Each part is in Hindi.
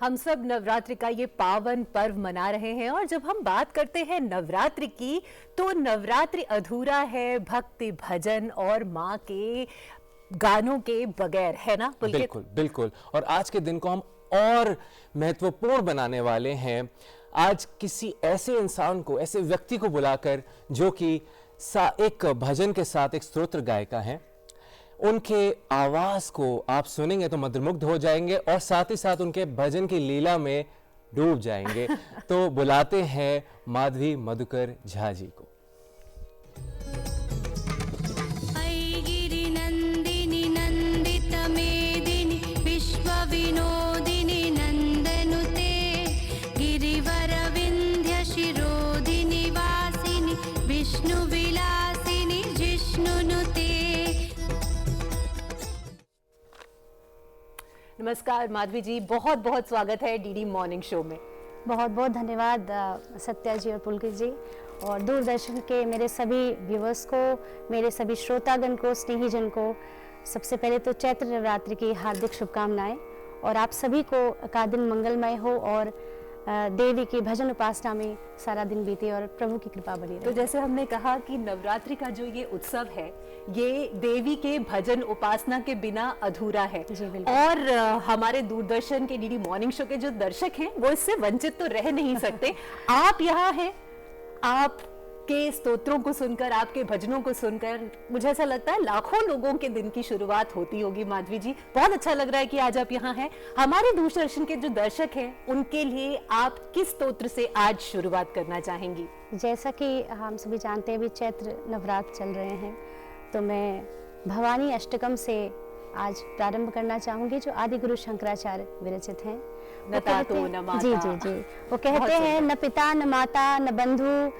हम सब नवरात्रि का ये पावन पर्व मना रहे हैं और जब हम बात करते हैं नवरात्रि की तो नवरात्रि अधूरा है भक्ति भजन और माँ के गानों के बगैर, है ना पुलकित? बिल्कुल बिल्कुल। और आज के दिन को हम और महत्वपूर्ण बनाने वाले हैं। आज किसी ऐसे इंसान को, ऐसे व्यक्ति को बुलाकर जो कि एक भजन के साथ एक स्तोत्र गायिका हैं। उनके आवाज को आप सुनेंगे तो मंत्रमुग्ध हो जाएंगे और साथ ही साथ उनके भजन की लीला में डूब जाएंगे। तो बुलाते हैं माधवी मधुकर झा जी को। ऐगिरि नंदिनी नंदित मेदिनी विश्व विनोदिनी नंदनुते गिरिवर विंध्य शिरोधिनी वासिनी विष्णु विलासिनी जिष्णुनुते। नमस्कार माधवी जी, बहुत बहुत स्वागत है डीडी मॉर्निंग शो में। बहुत बहुत धन्यवाद सत्या जी और पुलकित जी और दूरदर्शन के मेरे सभी व्यूवर्स को, मेरे सभी श्रोतागण को, स्नेहीजन को सबसे पहले तो चैत्र नवरात्रि की हार्दिक शुभकामनाएं और आप सभी को का दिन मंगलमय हो और देवी की भजन उपासना में सारा दिन बीते और प्रभु की कृपा बनी रहे। तो जैसे हमने कहा कि नवरात्रि का जो ये उत्सव है ये देवी के भजन उपासना के बिना अधूरा है। जी बिल्कुल। और हमारे दूरदर्शन के डीडी मॉर्निंग शो के जो दर्शक हैं वो इससे वंचित तो रह नहीं सकते। आप यहाँ हैं, आपके स्तोत्रों को सुनकर, आपके भजनों को सुनकर मुझे ऐसा लगता है लाखों लोगों के दिन की शुरुआत होती होगी। माधवी जी, बहुत अच्छा लग रहा है कि आज आप यहाँ हैं। हमारे दूरदर्शन के जो दर्शक हैं उनके लिए आप किस स्तोत्र से आज शुरुआत करना चाहेंगी? जैसा कि हम सभी जानते हैं अभी चैत्र नवरात्र चल रहे हैं, तो मैं भवानी अष्टकम से आज प्रारंभ करना चाहूंगी जो आदि गुरु शंकराचार्य विरचित हैं। न तातो न माता। जी जी जी, वो कहते हैं न पिता न माता न बंधु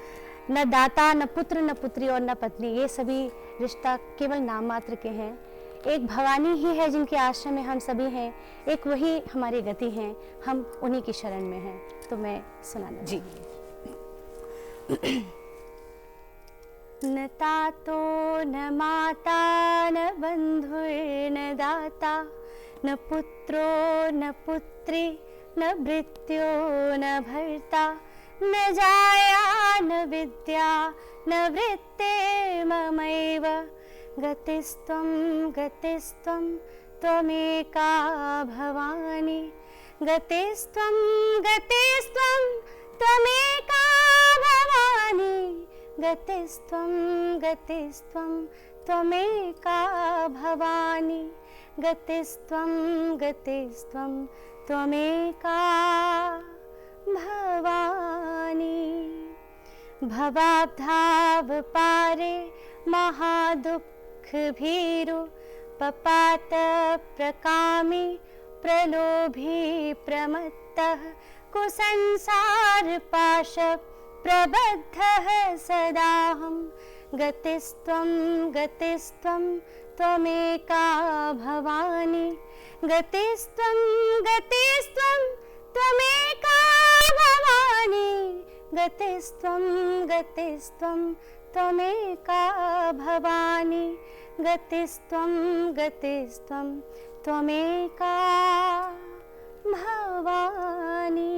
न दाता न पुत्र न पुत्री और न पत्नी, ये सभी रिश्ता केवल नाम मात्र के हैं। एक भवानी ही है जिनके आश्रय में हम सभी हैं, एक वही हमारी गति हैं, हम उन्हीं की शरण में हैं। तो मैं सुनाना जी। न तातो न माता न बंधुर्न दाता न पुत्रो न पुत्री न भृत्यो न भर्ता न जाया न विद्या न वृत्ते ममैव गतिस्त्वं गतिस्त्वं त्वमेका भवानी गतिस्त्वं गतिस्त्वं त्वमेका भवानी गतिस्त्वं गतिस्त्वं त्वमेका भवानी गतिस्त्वं गतिस्त्वं त्वमेका भवानी। भवाब्धाव पारे महादुःख भीरु पपात प्रकामी प्रलोभी प्रमत्तः कुसंसार पाश प्रबद्धः सदाहं गतिस्त्वं गतिस्त्वं त्वमेका भवानी गतिस्त्वं गतिस्त्वं त्वमेका भवानी गतिस्त्वं गतिस्त्वं त्वमेका भवानी गतिस्त्वं गतिस्त्वं त्वमेका भवानी।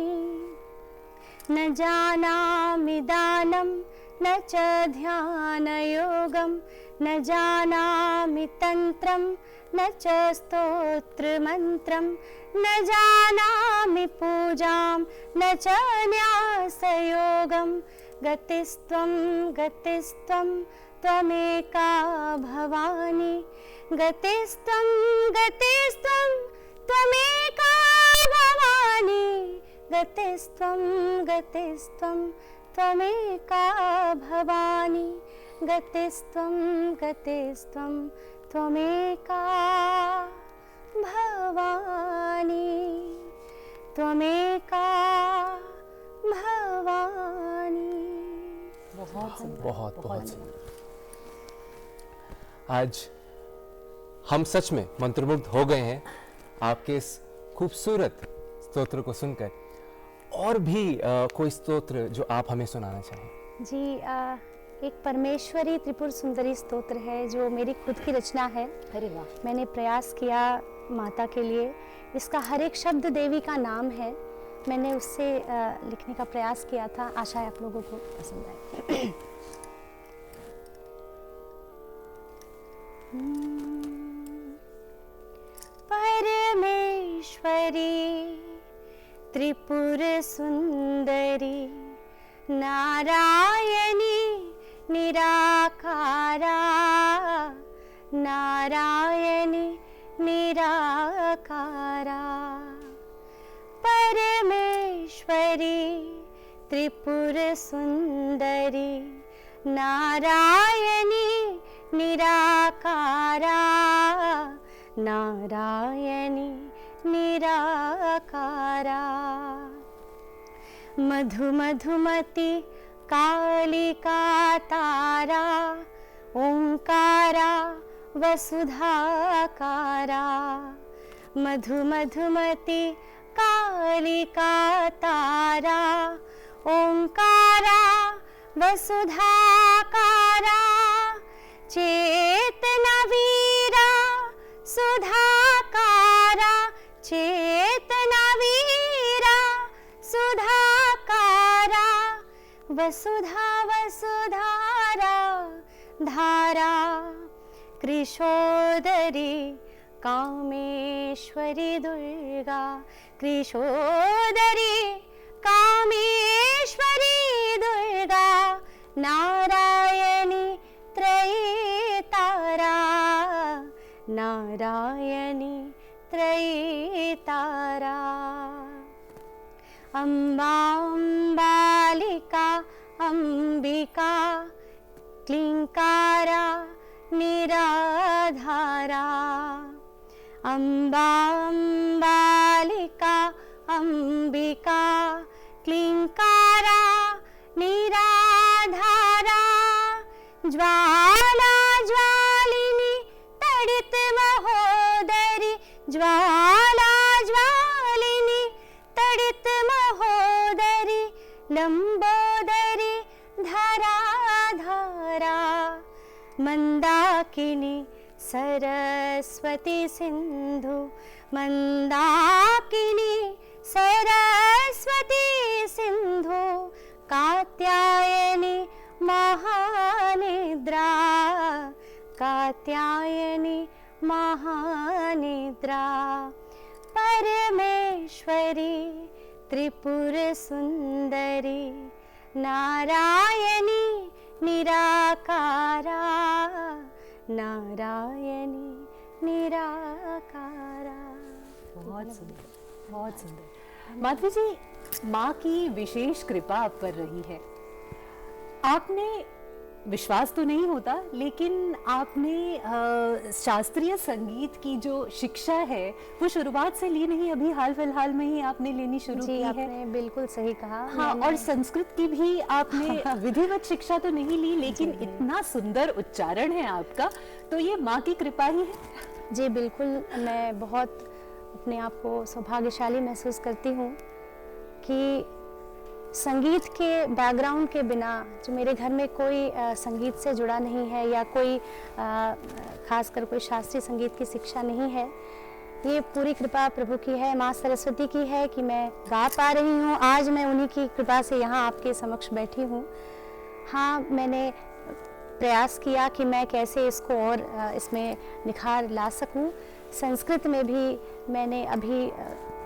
न जानामि दानं न च ध्यानयोगं न जानामि तन्त्रं न च स्तोत्रमन्त्रं न जानामि पूजां न च न्यासयोगं गतिस्त्वं गतिस्त्वं त्वमेका भवानी गतिस्त्वं गतिस्त्वं त्वमेका भवानी गतिस्त्वं गतिस्त्वं त्वमेका भवानी गतिस्त्वं गतिस्त्वं त्वमेका भवानी त्वमेका भवानी। बहुत सुंदर, बहुत बहुत सुंदर। आज हम सच में मंत्रमुग्ध हो गए हैं आपके इस खूबसूरत स्तोत्र को सुनकर। और भी कोई स्तोत्र जो आप हमें सुनाना चाहें? जी एक परमेश्वरी त्रिपुर सुंदरी स्तोत्र है जो मेरी खुद की रचना है। अरे वाह, मैंने प्रयास किया माता के लिए। इसका हर एक शब्द देवी का नाम है। मैंने उससे लिखने का प्रयास किया था। आशा है आप लोगों को पसंद आए। परमेश्वरी त्रिपुर सुंदरी नारायणी निराकारा, नारायणी निराकारा। परमेश्वरी त्रिपुर सुंदरी नारायणी निराकारा, नारायणी निराकारा। मधु मधुमती कालिका तारा, ओंकारा वसुधाकारा। मधु मधुमती कालिका तारा, ओंकारा वसुधाकारा। चेतना वीरा सुधाकारा, चेतना वीरा सुधाकारा। वसुधा वसुधारा धारा, कृशोदरी कामेश्वरी दुर्गा, कृशोदरी कामेश्वरी दुर्गा। नारायणी त्रयीतारा, नारायणी त्रयीतारा। अम्बा अम्बालिका अंबिका, क्लींकारा निराधारा। अम्बा अम्बालिका अंबिका, क्लींकारा निराधारा। ज्वाला ज्वालिनी तडित महोदरी, ज्वाला ज्वालिनी तडित महोदरी। लंबोदरी धराधारा। मंदाकिनी सरस्वती सिंधु, मंदाकिनी सरस्वती सिंधु। कात्यायनी महानिद्रा, कात्यायनी महानिद्रा। परमेश्वरी त्रिपुर सुंदरी नारायणी निराकारा, नारायणी निराकारा। बहुत सुंदर, बहुत सुंदर। माधवी जी, माँ की विशेष कृपा आप पर रही है। आपने, विश्वास तो नहीं होता, लेकिन आपने शास्त्रीय संगीत की जो शिक्षा है वो शुरुआत से ली नहीं, अभी हाल फिलहाल में ही आपने लेनी शुरू की है। आपने बिल्कुल सही कहा। हाँ, और संस्कृत की भी आपने विधिवत शिक्षा तो नहीं ली, लेकिन इतना सुंदर उच्चारण है आपका, तो ये माँ की कृपा ही है। जी बिल्कुल, मैं बहुत अपने आप को सौभाग्यशाली महसूस करती हूँ कि संगीत के बैकग्राउंड के बिना, जो मेरे घर में कोई संगीत से जुड़ा नहीं है या कोई खासकर कोई शास्त्रीय संगीत की शिक्षा नहीं है, ये पूरी कृपा प्रभु की है, माँ सरस्वती की है कि मैं गा पा रही हूँ। आज मैं उन्हीं की कृपा से यहाँ आपके समक्ष बैठी हूँ। हाँ, मैंने प्रयास किया कि मैं कैसे इसको और इसमें निखार ला सकूं। संस्कृत में भी मैंने अभी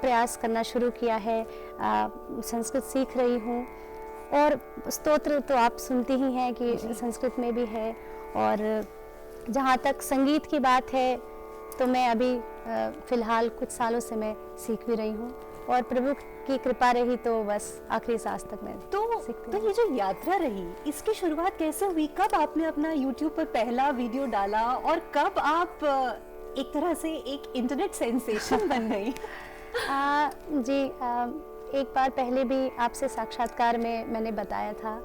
प्रयास करना शुरू किया है, संस्कृत सीख रही हूँ। और स्तोत्र तो आप सुनती ही हैं कि संस्कृत में भी है। और जहाँ तक संगीत की बात है तो मैं अभी फ़िलहाल कुछ सालों से मैं सीख भी रही हूँ, और प्रभु की कृपा रही तो बस आखिरी सांस तक मैं सीखती हूँ। तो ये जो यात्रा रही, इसकी शुरुआत कैसे हुई? कब आपने अपना YouTube पर पहला वीडियो डाला और कब आप एक तरह से एक इंटरनेट सेंसेशन बन गई? जी, एक बार पहले भी आपसे साक्षात्कार में मैंने बताया था,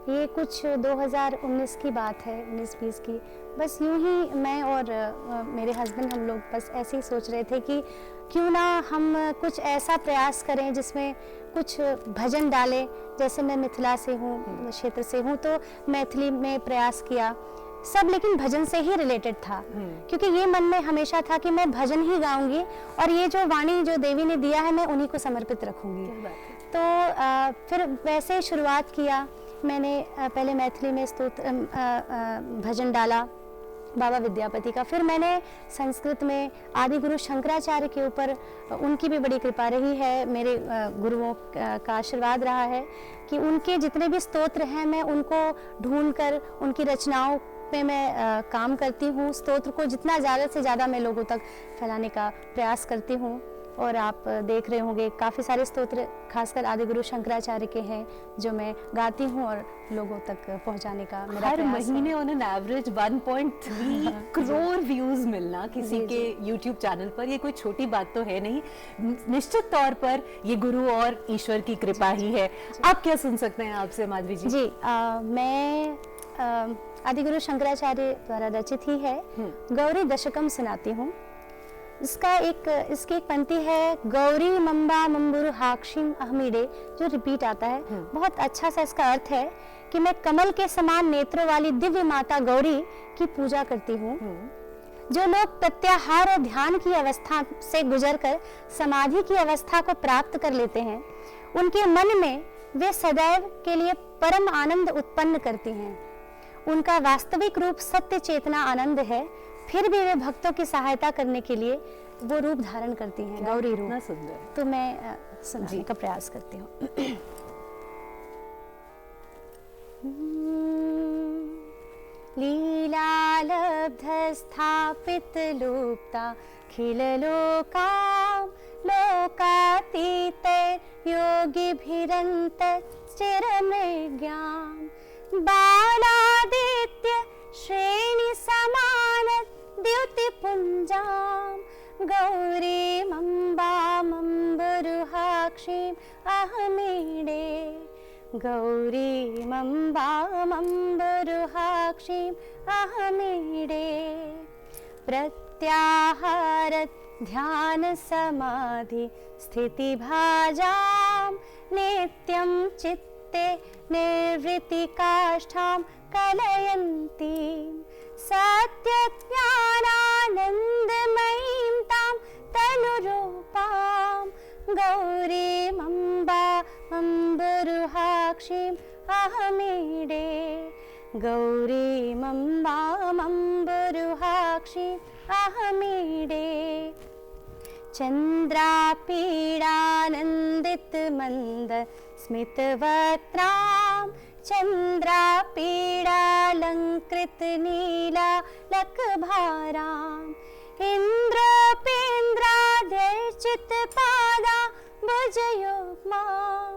ये कुछ 2019 की बात है, 19-20 की। बस यूं ही मैं और मेरे हस्बैंड हम लोग बस ऐसे ही सोच रहे थे कि क्यों ना हम कुछ ऐसा प्रयास करें जिसमें कुछ भजन डालें। जैसे मैं मिथिला से हूँ, क्षेत्र से हूँ, तो मैथिली में प्रयास किया सब, लेकिन भजन से ही रिलेटेड था, क्योंकि ये मन में हमेशा था कि मैं भजन ही गाऊंगी और ये जो वाणी जो देवी ने दिया है मैं उन्हीं को समर्पित रखूंगी। तो फिर वैसे ही शुरुआत किया मैंने। पहले मैथिली में स्तोत्र भजन डाला बाबा विद्यापति का, फिर मैंने संस्कृत में आदि गुरु शंकराचार्य के ऊपर, उनकी भी बड़ी कृपा रही है, मेरे गुरुओं का आशीर्वाद रहा है कि उनके जितने भी स्तोत्र हैं मैं उनको ढूंढकर उनकी रचनाओं पे मैं काम करती हूँ। स्तोत्र को जितना ज़्यादा से ज़्यादा मैं लोगों तक फैलाने का प्रयास करती हूँ। और आप देख रहे होंगे काफ़ी सारे स्तोत्र खासकर आदि गुरु शंकराचार्य के हैं जो मैं गाती हूँ और लोगों तक पहुँचाने का मेरा हर प्रयास है। महीने on an average 1.3 crore views मिलना किसी जी, के YouTube चैनल पर, ये कोई छोटी बात तो है नहीं। निश्चित तौर पर ये गुरु और ईश्वर की कृपा ही है। आप क्या सुन सकते हैं आपसे माधवी जी? जी मैं आदि गुरु शंकराचार्य द्वारा रचित ही है गौरी दशकम सुनाती हूँ। इसकी एक पंक्ति है, गौरी मम्बा मम्बुरु हाक्षिम अहमीडे, जो रिपीट आता है। बहुत अच्छा सा इसका अर्थ है कि मैं कमल के समान नेत्रों वाली दिव्य माता गौरी की पूजा करती हूँ। जो लोग प्रत्याहार और ध्यान की अवस्था से गुजरकर समाधि की अवस्था को प्राप्त कर लेते हैं, उनके मन में वे सदैव के लिए परम आनंद उत्पन्न करती हैं। उनका वास्तविक रूप सत्य चेतना आनंद है, फिर भी वे भक्तों की सहायता करने के लिए वो रूप धारण करती हैं, गौरी रूप। इतना सुंदर। तो मैं सुनाने का प्रयास करती हूँ। लीलालब्ध स्थापित लुप्ता खिल लोकाम लोकातीत योगिभिरंत चिरमृग्याम बालादित्य श्रेणी समान द्युतिपुंजाम गौरी मम्बामम्बुरुहाक्षीं अहमीडे गौरी मम्बामम्बुरुहाक्षीं अहमीडे प्रत्याहार ध्यान समाधि स्थिति भाजाम नित्यं चित्ते निर्वृत्ति काष्ठां कलयन्तीं सत्यज्ञानानन्दमयीं तां तनुरूपां गौरीं अम्बामम्बुरुहाक्षीं अहमीडे गौरीं अम्बामम्बुरुहाक्षीं अहमीडे चन्द्रापीडानन्दित मन्द स्मितवक्त्रां चन्द्रापीडालङ्कृत नीला लकभाराम् इन्द्रोपेन्द्राद्यर्चित पादा भुजयुग्मां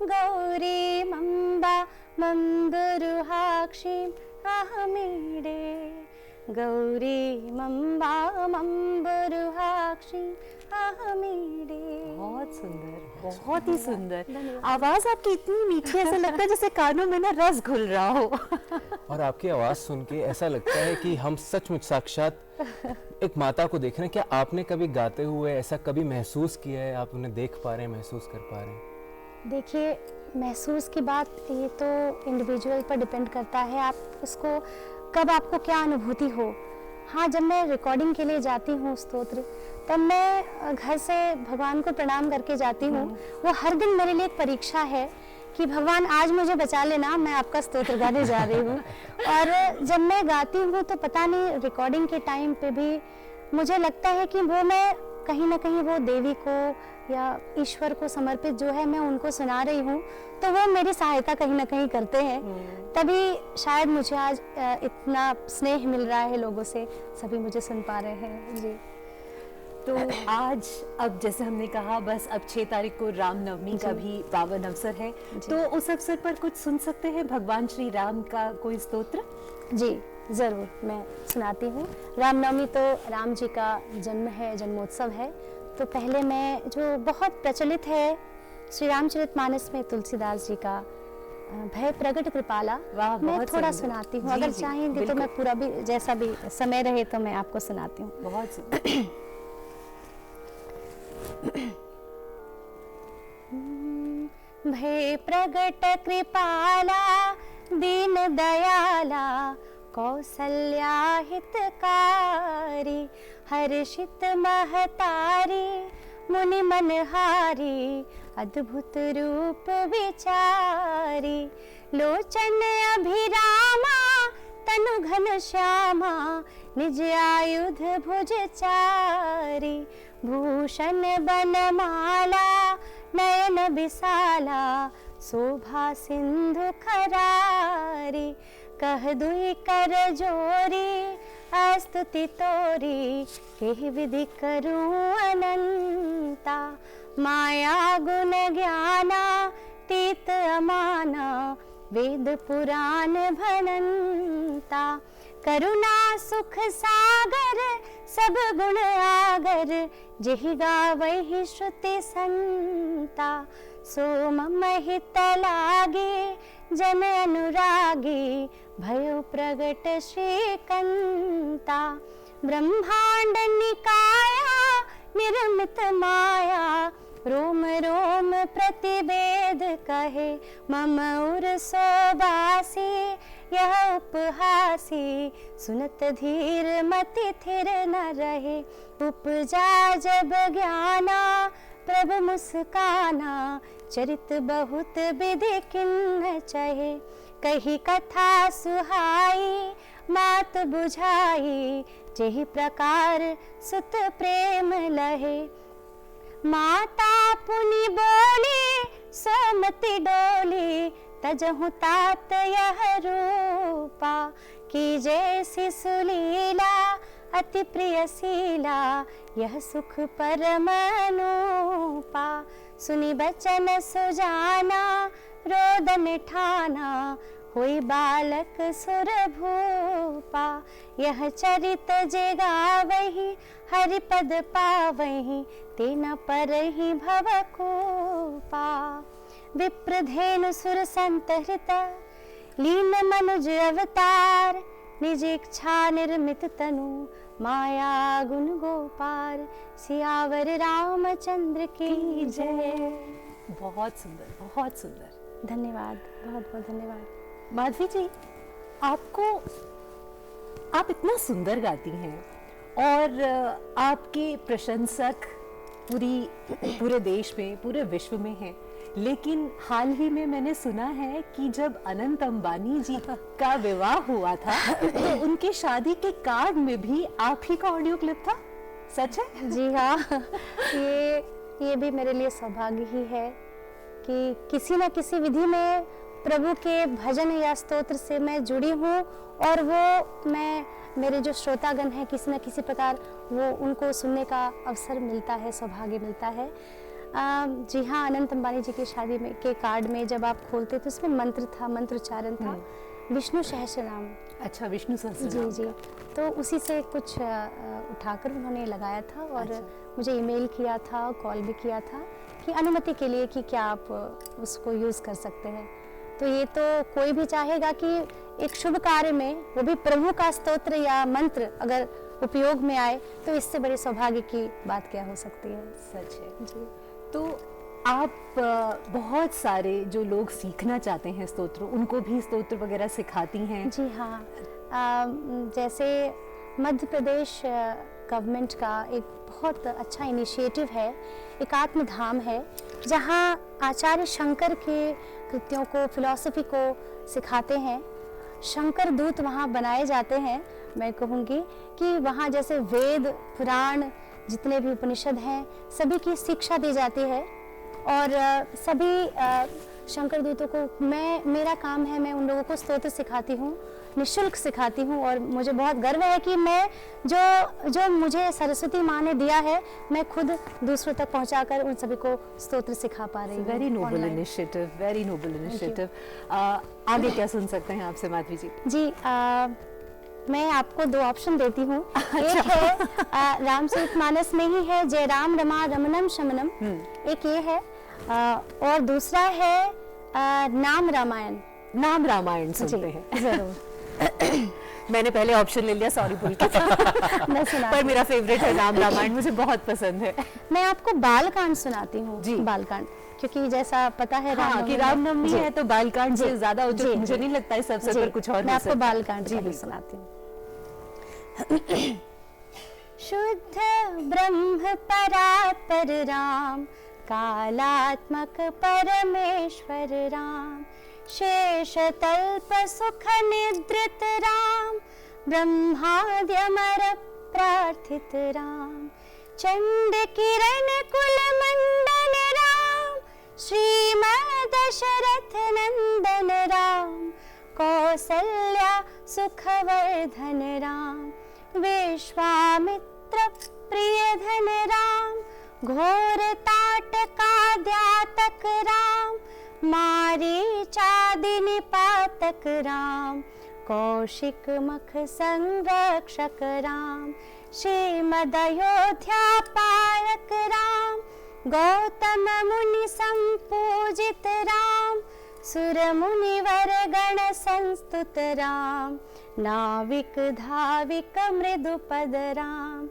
गौरीं अम्बामम्बुरुहाक्षीं अहमीडे गौरीं अम्बामम्बुरुहाक्षीं अहमीडे। बहुत सुंदर, बहुत ही सुंदर। आवाज आपकी इतनी मीठी, ऐसा लगता है जैसे कानों में ना रस घुल रहा हो। और आपकी आवाज़ सुन के ऐसा लगता है कि हम सचमुच साक्षात एक माता को देख रहे हैं। क्या आपने कभी गाते हुए ऐसा कभी महसूस किया है? आप उन्हें देख पा रहे हैं, महसूस कर पा रहे हैं? देखिए, महसूस की बात ये तो इंडिविजुअल पर डिपेंड करता है, आप उसको कब आपको क्या अनुभूति हो। हाँ, जब मैं रिकॉर्डिंग के लिए जाती हूँ स्तोत्र, तब मैं घर से भगवान को प्रणाम करके जाती हूँ। वो हर दिन मेरे लिए एक परीक्षा है कि भगवान आज मुझे बचा लेना, मैं आपका स्तोत्र गाने जा रही हूँ। और जब मैं गाती हूँ तो पता नहीं रिकॉर्डिंग के टाइम पे भी मुझे लगता है कि वो मैं कहीं ना कहीं वो देवी को या ईश्वर को समर्पित जो है मैं उनको सुना रही हूँ, तो वो मेरी सहायता कहीं ना कहीं करते हैं। तभी शायद मुझे आज इतना स्नेह मिल रहा है लोगों से, सभी मुझे सुन पा रहे हैं। जी। तो आज अब जैसे हमने कहा, बस अब 6 तारीख को रामनवमी का भी पावन अवसर है, तो उस अवसर पर कुछ सुन सकते हैं भगवान श्री राम का कोई स्तोत्र? जी ज़रूर, मैं सुनाती हूँ। रामनवमी तो राम जी का जन्म है, जन्मोत्सव है। तो पहले मैं, जो बहुत प्रचलित है, श्री रामचरितमानस में तुलसीदास जी का भय प्रगट कृपाला। वाह, मैं बहुत थोड़ा सुंदर। सुनाती हूँ, जी, अगर जी, चाहेंगे तो बिल्कुल। मैं पूरा भी, जैसा भी समय रहे तो मैं आपको सुनाती हूँ। बहुत सुंदर। भय प्रगट कृपाला दीन दयाला कौसल्या हितकारी हर्षित महतारी मुनि मनहारी अद्भुत रूप विचारी लोचन अभिरामा तनु घन श्यामा निज आयुध भुज चारी भूषण बनमाला नयन विशाला शोभा सिंधु खरारी कह दुई कर जोरी अस्तुति तोरी केहि विधि करूं अनंता माया गुण ज्ञाना तीत अमाना वेद पुराण भनंता करुणा सुख सागर सब गुण आगर जेहि गावहि श्रुति संता सो मम हित लागे जन अनुरागी भयो प्रगट श्रीकंता ब्रह्मांड निकाया निर्मित माया रोम रोम प्रतिवेद कहे मम उर सोबासी यह उपहासी सुनत धीर मति थिर न रहे उपजा जब ज्ञाना प्रभु मुस्काना चरित बहुत विधि किन्न चहे कही कथा सुहाई मात बुझाई जेहि प्रकार सुत प्रेम लहे माता पुनि बोली सोमति डोली तजहु तात यह रूपा की जैसी सुलीला अति प्रियशीला यह सुख परमनूपा सुनि बचन सुजाना रोदन ठाना होई बालक सुर भूपा यह चरित जे गावहि हरिपद पावहि तेना परहि भवकूपा विप्रधेनु सुर संतहृत लीन मनुज अवतार निज इच्छा निर्मित तनु माया गुण गोपार सियावर रामचंद्र की जय। बहुत सुंदर, बहुत सुंदर। धन्यवाद, बहुत बहुत धन्यवाद। माधवी जी, आप इतना सुंदर गाती हैं और आपके प्रशंसक पूरे देश में, पूरे विश्व में हैं। लेकिन हाल ही में मैंने सुना है कि जब अनंत अंबानी जी का विवाह हुआ था तो उनकी शादी के कार्ड में भी आप ही का ऑडियो क्लिप था। सच है? जी हाँ, ये भी मेरे लिए सौभाग्य ही है कि किसी न किसी विधि में प्रभु के भजन या स्तोत्र से मैं जुड़ी हूँ और वो मेरे जो श्रोतागण हैं किसी न किसी प्रकार वो उनको सुनने का अवसर मिलता है, सौभाग्य मिलता है। जी हाँ, अनंत अंबानी जी की शादी में के कार्ड में जब आप खोलते तो उसमें मंत्र था, मंत्रोच्चारण था विष्णु सहस्रनाम। अच्छा, विष्णु सहस्रनाम। जी जी, तो उसी से कुछ उठाकर उन्होंने लगाया था और अच्छा। मुझे ईमेल किया था, कॉल भी किया था कि अनुमति के लिए कि क्या आप उसको यूज़ कर सकते हैं। तो ये तो कोई भी चाहेगा कि एक शुभ कार्य में वो भी प्रभु का स्तोत्र या मंत्र अगर उपयोग में आए तो इससे बड़े सौभाग्य की बात क्या हो सकती है। सच है जी। तो आप बहुत सारे जो लोग सीखना चाहते हैं स्तोत्र, उनको भी स्तोत्र वगैरह सिखाती हैं। जी हाँ, जैसे मध्य प्रदेश गवर्नमेंट का एक बहुत अच्छा इनिशिएटिव है, एक आत्मधाम है जहाँ आचार्य शंकर के कृत्यों को, फिलॉसफी को सिखाते हैं। शंकर दूत वहाँ बनाए जाते हैं। मैं कहूँगी कि वहाँ जैसे वेद, पुराण, जितने भी उपनिषद हैं सभी की शिक्षा दी जाती है और सभी शंकर दूतों को मेरा काम है, मैं उन लोगों को स्तोत्र सिखाती हूँ, निःशुल्क सिखाती हूँ और मुझे बहुत गर्व है कि मैं जो मुझे सरस्वती माँ ने दिया है मैं खुद दूसरों तक पहुँचाकर उन सभी को स्तोत्र सिखा पा रही हूँ। Very noble initiative, very noble initiative. आगे क्या सुन सकते हैं आपसे माधवी जी? जी, मैं आपको दो ऑप्शन देती हूँ। एक है रामचरितमानस में ही है जय राम रमा रमनम शमनम, एक ये है और दूसरा है नाम रामायण। नाम रामायण सुनते जी, हैं। जरूर। मैंने पहले ऑप्शन ले लिया, सॉरी बोल के मैं सुनाती पर मेरा फेवरेट है नाम रामायण, मुझे बहुत पसंद है। मैं आपको बालकांड सुनाती हूँ। जी। बालकांड, क्योंकि जैसा पता है हाँ कि रामनवमी जी। है तो बालकांड से जी, ज्यादा जी, उचित मुझे जी। नहीं लगता इस अवसर जी, पर कुछ और मैं हो आपको सकता है। बालकांड जी, पहले बिल्कुल। सुनाती हूँ। शुद्ध ब्रह्म परात्पर राम, कालात्मक परमेश्वर राम, शेष तल्प सुख निद्रित राम, ब्रह्माद्यमर प्रार्थित राम, चंड किरण कुल मंडन राम, श्रीमद दशरथ नंदन राम, कौसल्या सुखवर्धन राम, विश्वामित्र प्रियधन राम, घोर ताटका द्यातक राम, मारीचादि निपातक राम, कौशिक मख संरक्षक राम, श्रीमद अयोध्या पालक राम, गौतम मुनि संपूजित राम, सुर मुनिवर गण संस्तुत राम, नाविक धाविक मृदुपद राम,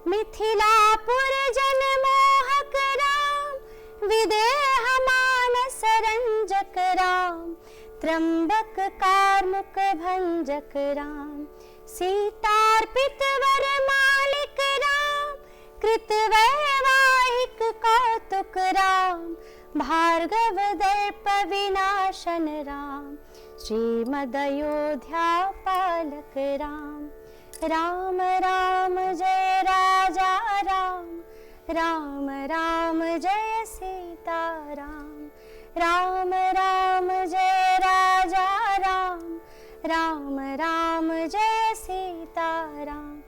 मिथिलापुर जन मोहक राम, विदेह मानस रंजक राम, त्र्यंबक कार्मुक भंजक राम, सीतार्पित वर मालिक राम, कृत वैवाहिक कौतुक राम, भार्गव दर्प विनाशन राम, श्रीमद अयोध्या पालक राम, राम राम जय राजा राम, राम राम जय सीता राम, राम राम जय राजा राम, राम राम जय सीता राम,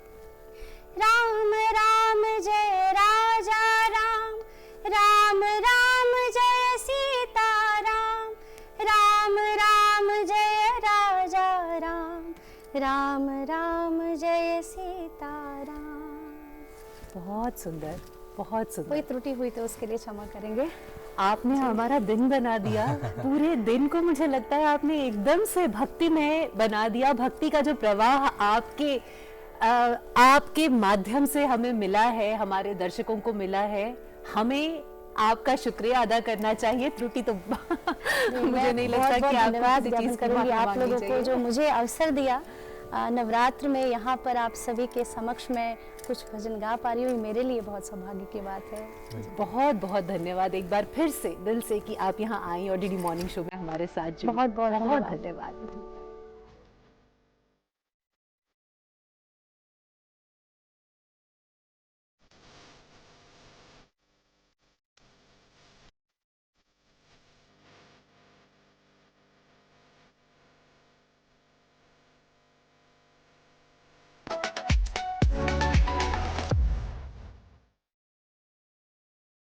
राम राम जय राजा राम, राम राम जय सीता राम, राम राम जय राजा राम, राम राम जय सीता राम। बहुत सुंदर, बहुत सुंदर। कोई त्रुटि हुई तो उसके लिए क्षमा करेंगे। आपने हमारा दिन बना दिया। पूरे दिन को मुझे लगता है आपने एकदम से भक्तिमय बना दिया। भक्ति का जो प्रवाह आपके माध्यम से हमें मिला है, हमारे दर्शकों को मिला है, हमें आपका शुक्रिया अदा करना चाहिए। त्रुटि तो मुझे नहीं लगता कि आपको धन्यवाद किसी चीज ज्ञापन की करूंगी माफी आप मांगनी लोगों को चाहिए। जो मुझे अवसर दिया नवरात्र में यहाँ पर आप सभी के समक्ष में कुछ भजन गा पा रही हूँ, मेरे लिए बहुत सौभाग्य की बात है। बहुत बहुत धन्यवाद एक बार फिर से दिल से कि आप यहाँ आई और डीडी मॉर्निंग शो में हमारे साथ जुड़ी। बहुत बहुत बहुत धन्यवाद। धन्यवाद।